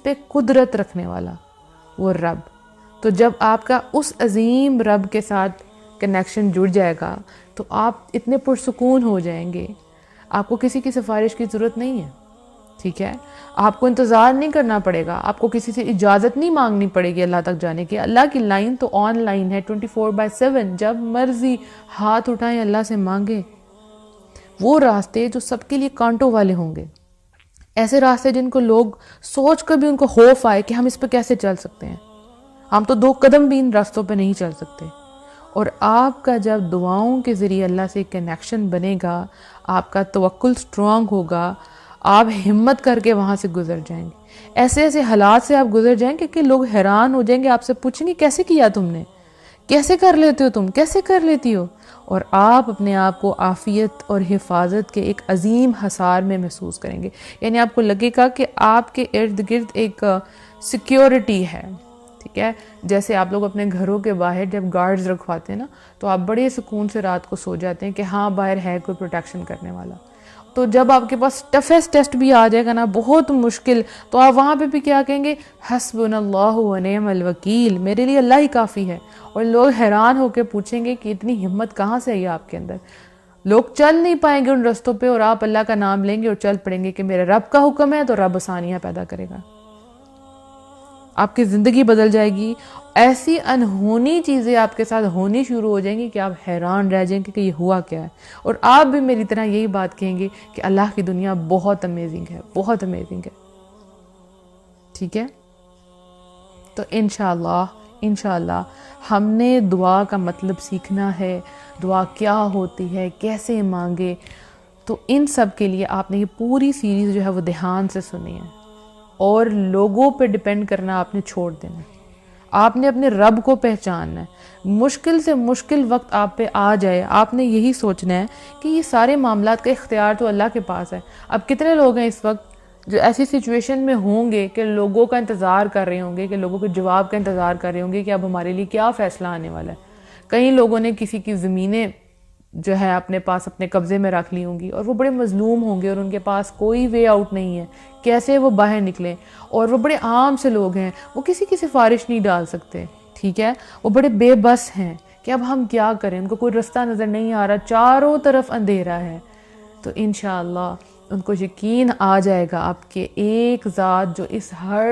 پہ قدرت رکھنے والا وہ رب. تو جب آپ کا اس عظیم رب کے ساتھ کنیکشن جڑ جائے گا تو آپ اتنے پرسکون ہو جائیں گے, آپ کو کسی کی سفارش کی ضرورت نہیں ہے. ٹھیک ہے, آپ کو انتظار نہیں کرنا پڑے گا, آپ کو کسی سے اجازت نہیں مانگنی پڑے گی اللہ تک جانے کی. اللہ کی لائن تو آن لائن ہے 24/7, جب مرضی ہاتھ اٹھائیں اللہ سے مانگیں. وہ راستے جو سب کے لیے کانٹوں والے ہوں گے, ایسے راستے جن کو لوگ سوچ کر بھی ان کو خوف آئے کہ ہم اس پہ کیسے چل سکتے ہیں, ہم تو 2 قدم بھی ان راستوں پہ نہیں چل سکتے. اور آپ کا جب دعاؤں کے ذریعے اللہ سے کنیکشن بنے گا, آپ کا توکل سٹرونگ ہوگا, آپ ہمت کر کے وہاں سے گزر جائیں گے. ایسے ایسے حالات سے آپ گزر جائیں گے کہ لوگ حیران ہو جائیں گے, آپ سے پوچھیں گے کیسے کیا تم نے, کیسے کر لیتے ہو تم, کیسے کر لیتی ہو. اور آپ اپنے آپ کو عافیت اور حفاظت کے ایک عظیم حصار میں محسوس کریں گے. یعنی آپ کو لگے گا کہ آپ کے ارد گرد ایک سیکیورٹی ہے. ٹھیک ہے, جیسے آپ لوگ اپنے گھروں کے باہر جب گارڈز رکھواتے ہیں نا, تو آپ بڑے سکون سے رات کو سو جاتے ہیں کہ ہاں باہر ہے کوئی پروٹیکشن کرنے والا. تو جب آپ کے پاس ٹفیسٹ ٹیسٹ بھی آ جائے گا نا, بہت مشکل, تو آپ وہاں پہ بھی کیا کہیں گے, حسبنا اللہ و نعم الوکیل, میرے لیے اللہ ہی کافی ہے. اور لوگ حیران ہو کے پوچھیں گے کہ اتنی ہمت کہاں سے آئی آپ کے اندر. لوگ چل نہیں پائیں گے ان رستوں پہ, اور آپ اللہ کا نام لیں گے اور چل پڑیں گے کہ میرے رب کا حکم ہے تو رب آسانیاں پیدا کرے گا. آپ کی زندگی بدل جائے گی. ایسی انہونی چیزیں آپ کے ساتھ ہونی شروع ہو جائیں گی کہ آپ حیران رہ جائیں گے کہ یہ ہوا کیا ہے. اور آپ بھی میری طرح یہی بات کہیں گے کہ اللہ کی دنیا بہت امیزنگ ہے, بہت امیزنگ ہے. ٹھیک ہے, تو انشاءاللہ ہم نے دعا کا مطلب سیکھنا ہے, دعا کیا ہوتی ہے, کیسے مانگے. تو ان سب کے لیے آپ نے یہ پوری سیریز جو ہے وہ دھیان سے سنی ہے, اور لوگوں پہ ڈیپینڈ کرنا آپ نے چھوڑ دینا ہے. آپ نے اپنے رب کو پہچاننا ہے. مشکل سے مشکل وقت آپ پہ آ جائے, آپ نے یہی سوچنا ہے کہ یہ سارے معاملات کا اختیار تو اللہ کے پاس ہے. اب کتنے لوگ ہیں اس وقت جو ایسی سچویشن میں ہوں گے کہ لوگوں کا انتظار کر رہے ہوں گے, کہ لوگوں کے جواب کا انتظار کر رہے ہوں گے کہ اب ہمارے لیے کیا فیصلہ آنے والا ہے. کئی لوگوں نے کسی کی زمینیں جو ہے اپنے پاس اپنے قبضے میں رکھ لی ہوں گی, اور وہ بڑے مظلوم ہوں گے اور ان کے پاس کوئی وے آؤٹ نہیں ہے, کیسے وہ باہر نکلیں. اور وہ بڑے عام سے لوگ ہیں, وہ کسی کی سفارش نہیں ڈال سکتے. ٹھیک ہے, وہ بڑے بے بس ہیں کہ اب ہم کیا کریں, ان کو کوئی رستہ نظر نہیں آ رہا, چاروں طرف اندھیرا ہے. تو انشاءاللہ ان کو یقین آ جائے گا آپ کے ایک ذات جو اس ہر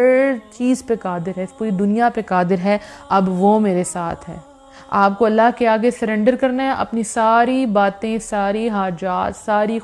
چیز پہ قادر ہے, اس پوری دنیا پہ قادر ہے, اب وہ میرے ساتھ ہے. آپ کو اللہ کے آگے سرنڈر کرنا ہے, اپنی ساری باتیں, ساری حاجات, ساری